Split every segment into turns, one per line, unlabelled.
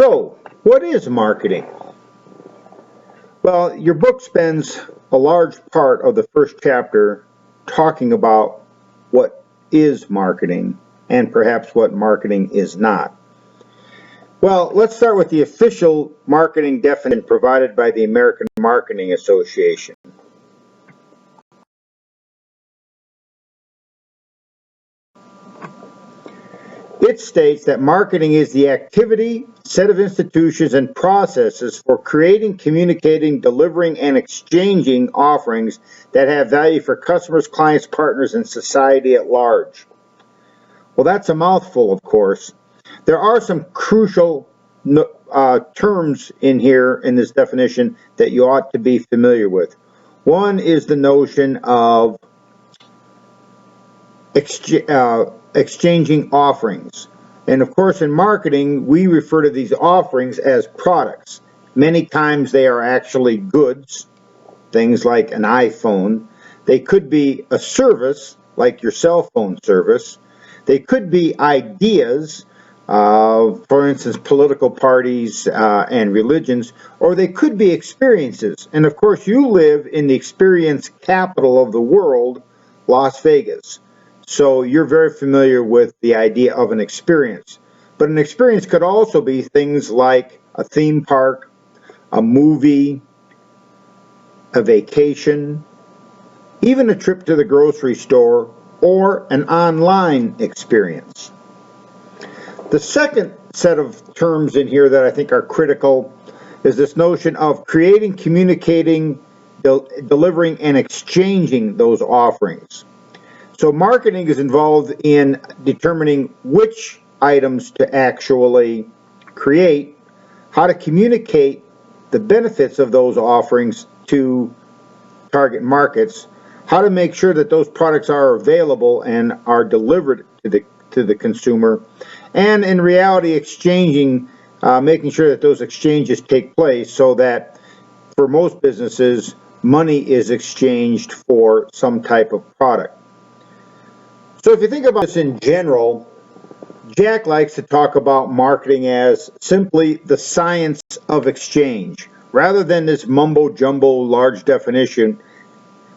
So, what is marketing? Well, your book spends a large part of the first chapter talking about what is marketing and perhaps what marketing is not. Well, let's start with the official marketing definition provided by the American Marketing Association. It states that marketing is the activity, set of institutions, and processes for creating, communicating, delivering, and exchanging offerings that have value for customers, clients, partners, and society at large. Well, that's a mouthful, of course. There are some crucial terms in here in this definition that you ought to be familiar with. One is the notion of exchanging offerings. And of course, in marketing, we refer to these offerings as products. Many times they are actually goods, things like an iPhone. They could be a service, like your cell phone service. They could be ideas, for instance, political parties and religions, or they could be experiences. And of course, you live in the experience capital of the world, Las Vegas. So you're very familiar with the idea of an experience. But an experience could also be things like a theme park, a movie, a vacation, even a trip to the grocery store, or an online experience. The second set of terms in here that I think are critical is this notion of creating, communicating, delivering, and exchanging those offerings. So marketing is involved in determining which items to actually create, how to communicate the benefits of those offerings to target markets, how to make sure that those products are available and are delivered to the consumer, and in reality exchanging, making sure that those exchanges take place so that for most businesses money is exchanged for some type of product. So if you think about this in general, Jack likes to talk about marketing as simply the science of exchange. Rather than this mumbo-jumbo large definition,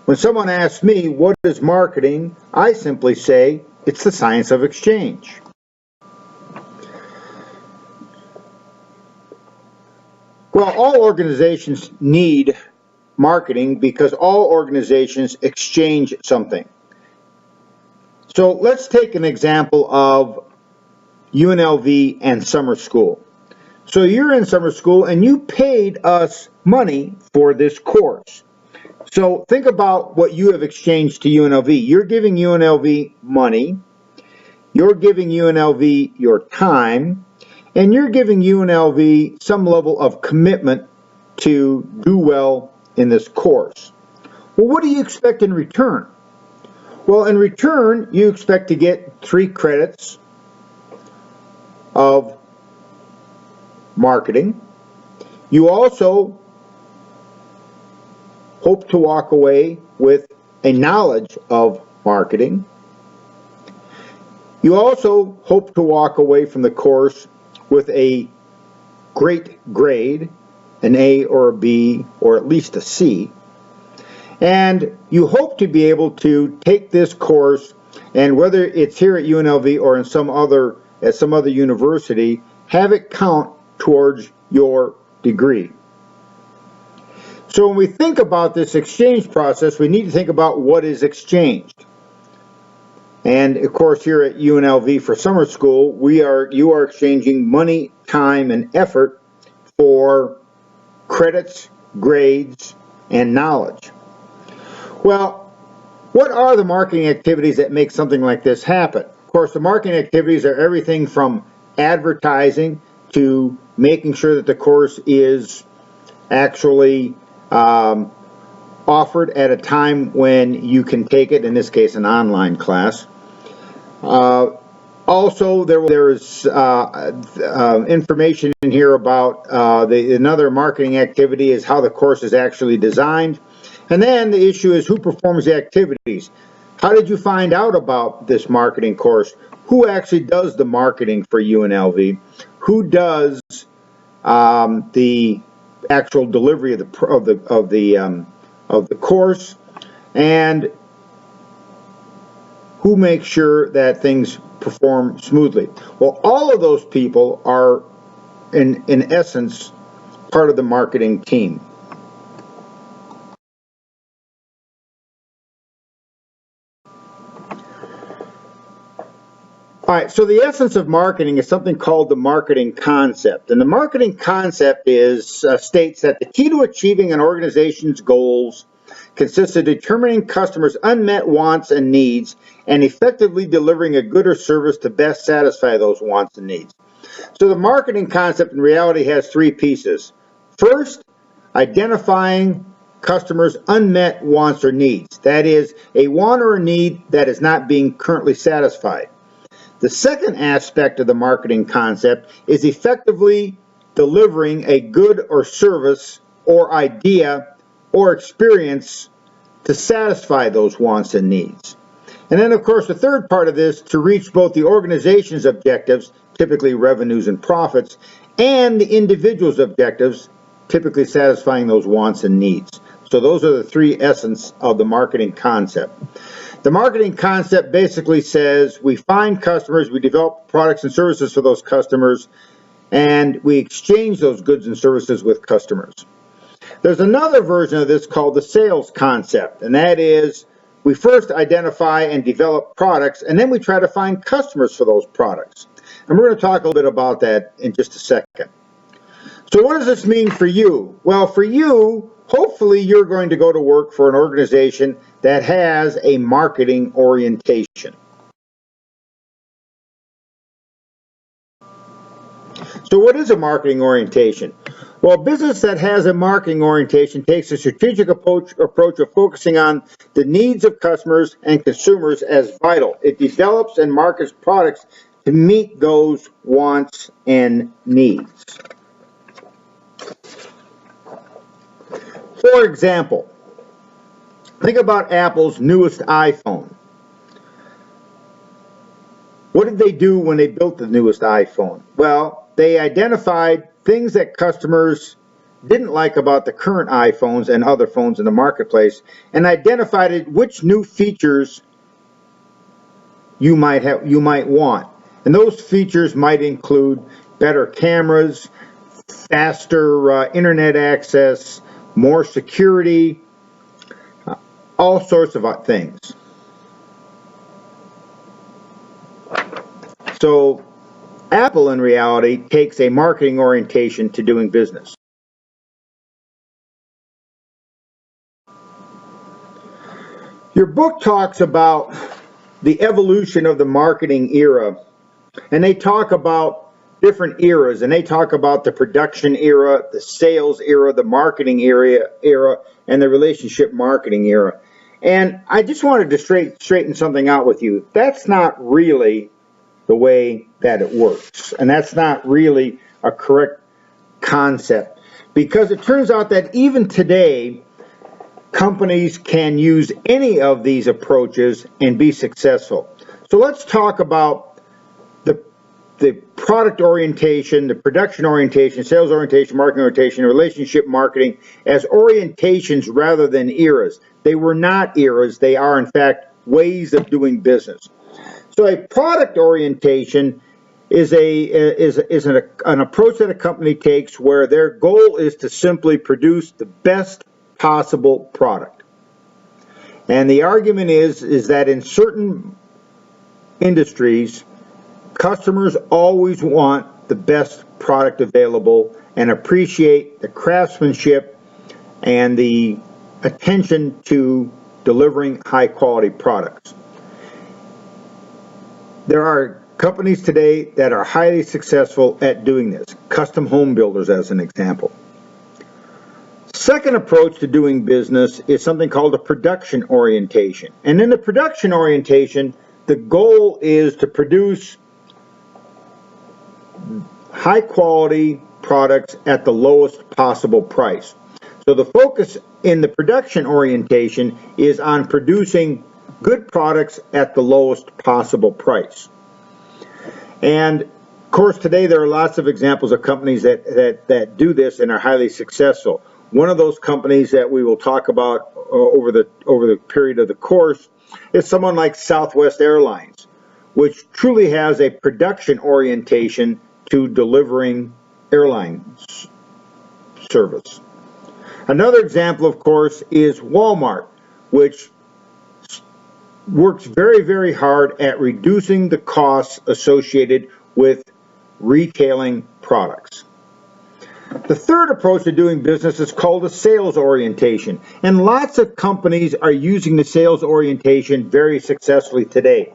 when someone asks me, what is marketing? I simply say, it's the science of exchange. Well, all organizations need marketing because all organizations exchange something. So let's take an example of UNLV and summer school. So you're in summer school and you paid us money for this course. So think about what you have exchanged to UNLV. You're giving UNLV money, you're giving UNLV your time, and you're giving UNLV some level of commitment to do well in this course. Well, what do you expect in return? Well, in return, you expect to get 3 credits of marketing. You also hope to walk away with a knowledge of marketing. You also hope to walk away from the course with a great grade, an A or a B, or at least a C. And you hope to be able to take this course, and whether it's here at UNLV or in at some other university, have it count towards your degree. So when we think about this exchange process, we need to think about what is exchanged. And of course, here at UNLV for summer school, you are exchanging money, time, and effort for credits, grades, and knowledge. Well, what are the marketing activities that make something like this happen? Of course, the marketing activities are everything from advertising to making sure that the course is actually offered at a time when you can take it, in this case an online class. Also, there is information in here about another marketing activity is how the course is actually designed. And then the issue is who performs the activities. How did you find out about this marketing course? Who actually does the marketing for UNLV? Who does the actual delivery of the course, and who makes sure that things perform smoothly. Well, all of those people are, in essence, part of the marketing team. All right, so the essence of marketing is something called the marketing concept. And the marketing concept states that the key to achieving an organization's goals consists of determining customers' unmet wants and needs and effectively delivering a good or service to best satisfy those wants and needs. So the marketing concept in reality has three pieces. First, identifying customers' unmet wants or needs. That is, a want or a need that is not being currently satisfied. The second aspect of the marketing concept is effectively delivering a good or service or idea or experience to satisfy those wants and needs. And then, of course, the third part of this, to reach both the organization's objectives, typically revenues and profits, and the individual's objectives, typically satisfying those wants and needs. So those are the three essence of the marketing concept. The marketing concept basically says we find customers, we develop products and services for those customers, and we exchange those goods and services with customers. There's another version of this called the sales concept, and that is we first identify and develop products, and then we try to find customers for those products. And we're going to talk a little bit about that in just a second. So what does this mean for you? Well, for you, hopefully you're going to go to work for an organization that has a marketing orientation. So what is a marketing orientation? Well, a business that has a marketing orientation takes a strategic approach of focusing on the needs of customers and consumers as vital. It develops and markets products to meet those wants and needs. For example, think about Apple's newest iPhone. What did they do when they built the newest iPhone? Well, they identified things that customers didn't like about the current iPhones and other phones in the marketplace, and identified which new features you might want. And those features might include better cameras, faster internet access, more security, all sorts of things. So Apple, in reality, takes a marketing orientation to doing business. Your book talks about the evolution of the marketing era, and they talk about different eras, and they talk about the production era, the sales era, the marketing era, and the relationship marketing era. And I just wanted to straighten something out with you. That's not really the way that it works, and that's not really a correct concept, because it turns out that even today, companies can use any of these approaches and be successful. So let's talk about the product orientation, the production orientation, sales orientation, marketing orientation, relationship marketing as orientations rather than eras. They were not eras. They are, in fact, ways of doing business. So a product orientation is an approach that a company takes where their goal is to simply produce the best possible product. And the argument is that in certain industries, customers always want the best product available and appreciate the craftsmanship and the attention to delivering high quality products. There are companies today that are highly successful at doing this. Custom home builders, as an example. Second approach to doing business is something called a production orientation. And in the production orientation, the goal is to produce high quality products at the lowest possible price. So the focus in the production orientation is on producing good products at the lowest possible price. And course, today there are lots of examples of companies that do this and are highly successful. One of those companies that we will talk about over the period of the course is someone like Southwest Airlines, which truly has a production orientation to delivering airline service. Another example, of course, is Walmart, which works very, very hard at reducing the costs associated with retailing products. The third approach to doing business is called a sales orientation, and lots of companies are using the sales orientation very successfully today.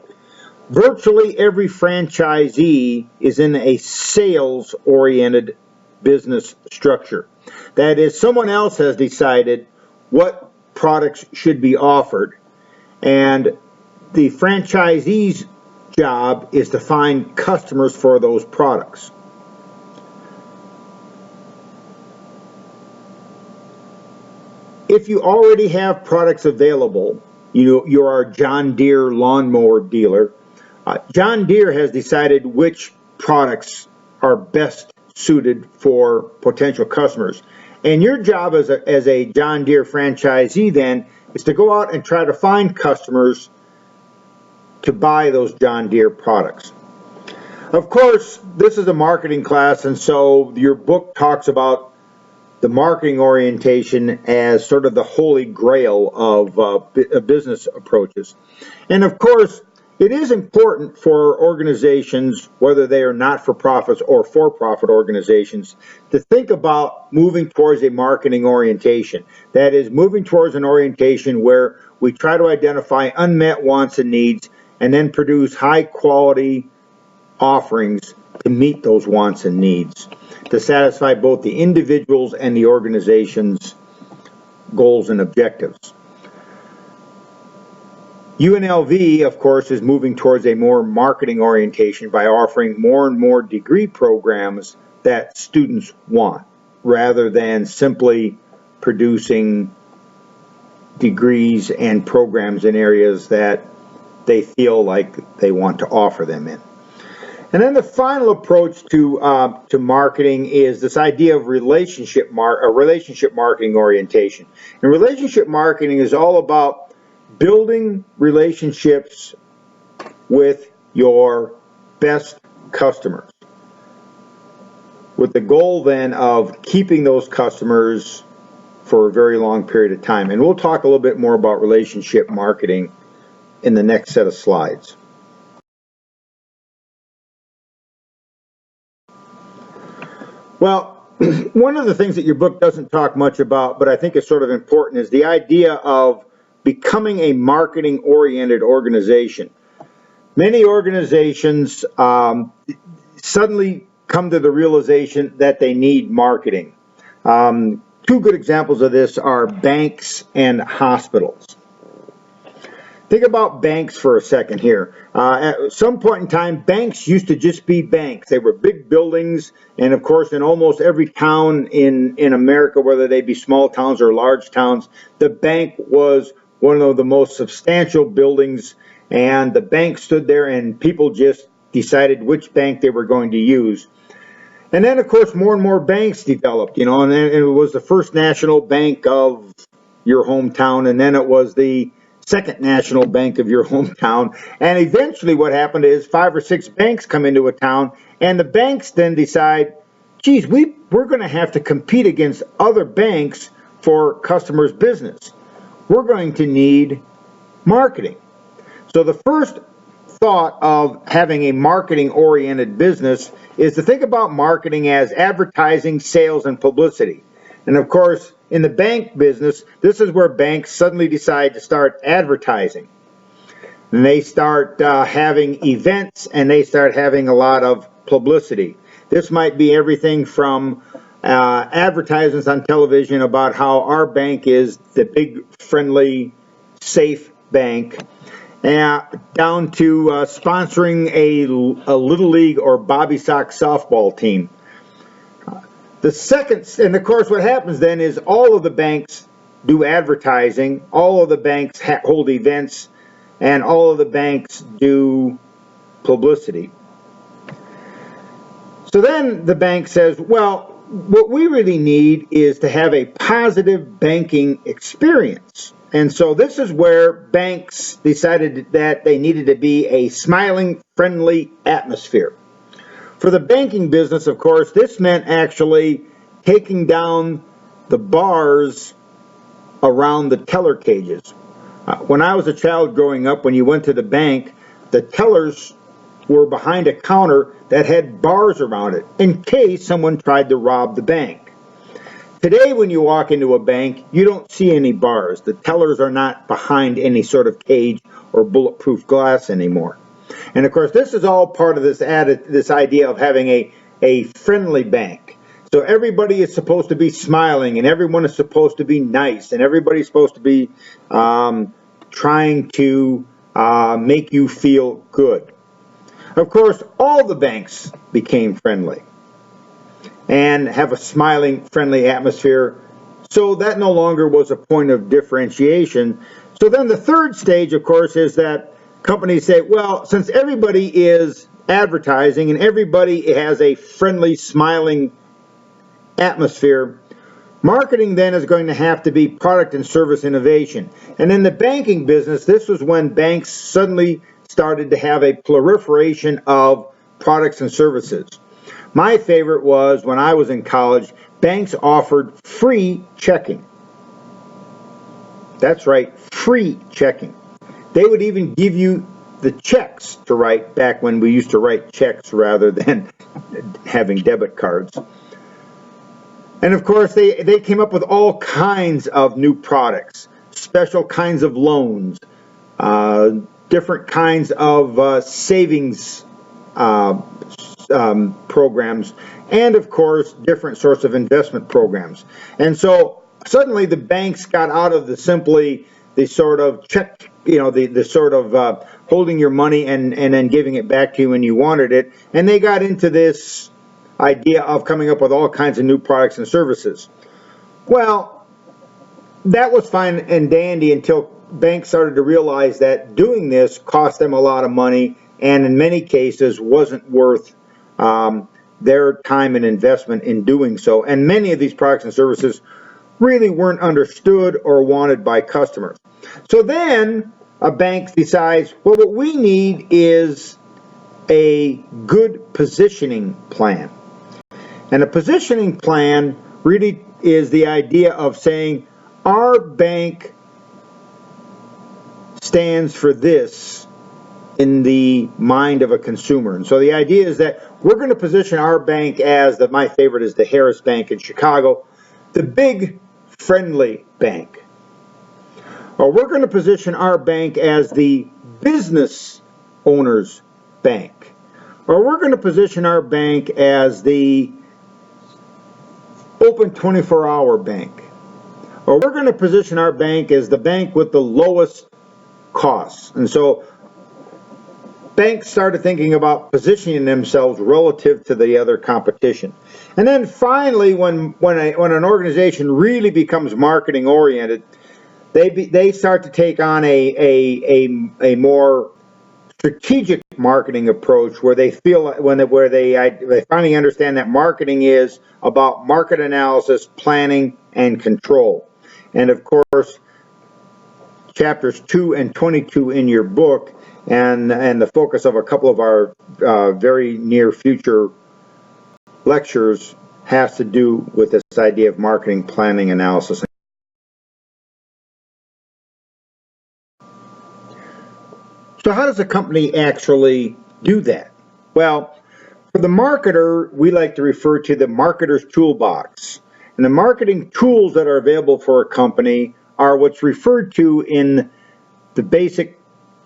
Virtually every franchisee is in a sales-oriented business structure. That is, someone else has decided what products should be offered, and the franchisee's job is to find customers for those products. If you already have products available, you are a John Deere lawnmower dealer, John Deere has decided which products are best suited for potential customers. And your job as a John Deere franchisee then is to go out and try to find customers to buy those John Deere products. Of course, this is a marketing class, and so your book talks about the marketing orientation as sort of the holy grail of business approaches. And of course, it is important for organizations, whether they are not-for-profits or for-profit organizations, to think about moving towards a marketing orientation. That is, moving towards an orientation where we try to identify unmet wants and needs and then produce high-quality offerings to meet those wants and needs, to satisfy both the individuals and the organization's goals and objectives. UNLV, of course, is moving towards a more marketing orientation by offering more and more degree programs that students want, rather than simply producing degrees and programs in areas that they feel like they want to offer them in. And then the final approach to marketing is this idea of relationship marketing orientation. And relationship marketing is all about building relationships with your best customers, with the goal then of keeping those customers for a very long period of time. And we'll talk a little bit more about relationship marketing in the next set of slides. Well, one of the things that your book doesn't talk much about, but I think is sort of important, is the idea of becoming a marketing-oriented organization. Many organizations suddenly come to the realization that they need marketing. Two good examples of this are banks and hospitals. Think about banks for a second here. At some point in time, banks used to just be banks. They were big buildings, and of course, in almost every town in America, whether they be small towns or large towns, the bank was one of the most substantial buildings, and the bank stood there, and people just decided which bank they were going to use. And then, of course, more and more banks developed, and then it was the First National Bank of your hometown, and then it was the Second National Bank of your hometown. And eventually what happened is 5 or 6 banks come into a town, and the banks then decide, geez, we're going to have to compete against other banks for customers' business. We're going to need marketing. So the first thought of having a marketing-oriented business is to think about marketing as advertising, sales, and publicity. And of course, in the bank business, this is where banks suddenly decide to start advertising. And they start having events, and they start having a lot of publicity. This might be everything from advertisements on television about how our bank is the big, friendly, safe bank, down to sponsoring a Little League or Bobby Sox softball team. The second, and of course what happens then is all of the banks do advertising, all of the banks hold events, and all of the banks do publicity. So then the bank says, well, what we really need is to have a positive banking experience. And so this is where banks decided that they needed to be a smiling, friendly atmosphere. For the banking business, of course, this meant actually taking down the bars around the teller cages. When I was a child growing up, when you went to the bank, the tellers were behind a counter that had bars around it in case someone tried to rob the bank. Today, when you walk into a bank, you don't see any bars. The tellers are not behind any sort of cage or bulletproof glass anymore. And of course, this is all part of this idea of having a friendly bank. So everybody is supposed to be smiling, and everyone is supposed to be nice, and everybody's supposed to be trying to make you feel good. Of course, all the banks became friendly and have a smiling, friendly atmosphere, so that no longer was a point of differentiation. So then the third stage, of course, is that companies say, well, since everybody is advertising and everybody has a friendly, smiling atmosphere, marketing then is going to have to be product and service innovation. And in the banking business, this was when banks suddenly started to have a proliferation of products and services. My favorite was when I was in college, banks offered free checking. That's right, free checking. They would even give you the checks to write back when we used to write checks rather than having debit cards. And of course, they came up with all kinds of new products, special kinds of loans, different kinds of savings programs, and of course, different sorts of investment programs. And so suddenly the banks got out of the sort of check, the sort of holding your money and then giving it back to you when you wanted it, and they got into this idea of coming up with all kinds of new products and services. Well, that was fine and dandy until banks started to realize that doing this cost them a lot of money and in many cases wasn't worth their time and investment in doing so. And many of these products and services really weren't understood or wanted by customers. So then a bank decides, well, what we need is a good positioning plan. And a positioning plan really is the idea of saying our bank stands for this in the mind of a consumer. And so the idea is that we're going to position our bank as, my favorite is the Harris Bank in Chicago, the big friendly bank. Or we're going to position our bank as the business owner's bank. Or we're going to position our bank as the open 24-hour bank. Or we're going to position our bank as the bank with the lowest costs. And so banks started thinking about positioning themselves relative to the other competition. And then finally, when an organization really becomes marketing oriented, they start to take on a more strategic marketing approach where they feel where they finally understand that marketing is about market analysis, planning, and control. And of course, chapters 2 and 22 in your book and the focus of a couple of our very near future lectures has to do with this idea of marketing, planning, analysis. So how does a company actually do that? Well, for the marketer, we like to refer to the marketer's toolbox. And the marketing tools that are available for a company are what's referred to in the basic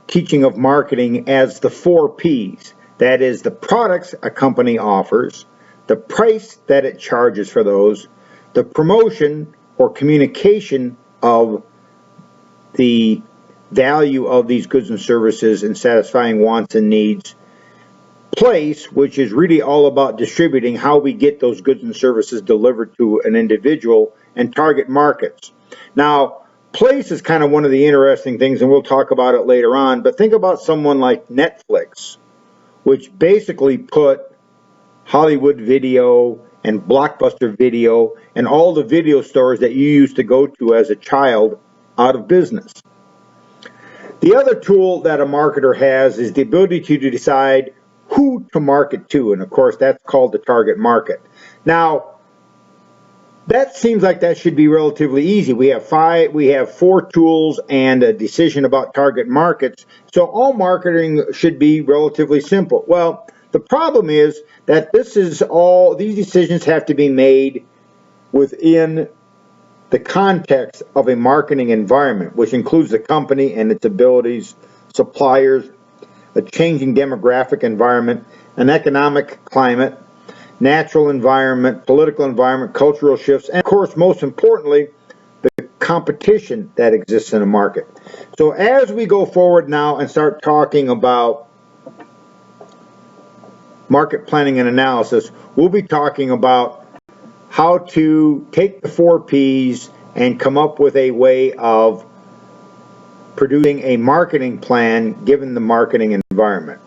teaching of marketing as the 4 Ps. That is the products a company offers, the price that it charges for those, the promotion or communication of the value of these goods and services in satisfying wants and needs, place, which is really all about distributing how we get those goods and services delivered to an individual, and target markets. Now, place is kind of one of the interesting things, and we'll talk about it later on, but think about someone like Netflix, which basically put Hollywood Video and Blockbuster Video and all the video stores that you used to go to as a child out of business. The other tool that a marketer has is the ability to decide who to market to, and of course that's called the target market. Now, that seems like that should be relatively easy. We have 4 tools and a decision about target markets, so all marketing should be relatively simple. Well, the problem is that these decisions have to be made within the context of a marketing environment, which includes the company and its abilities, suppliers, a changing demographic environment, an economic climate, natural environment, political environment, cultural shifts, and of course, most importantly, the competition that exists in a market. So as we go forward now and start talking about market planning and analysis, we'll be talking about how to take the 4 Ps and come up with a way of producing a marketing plan given the marketing environment.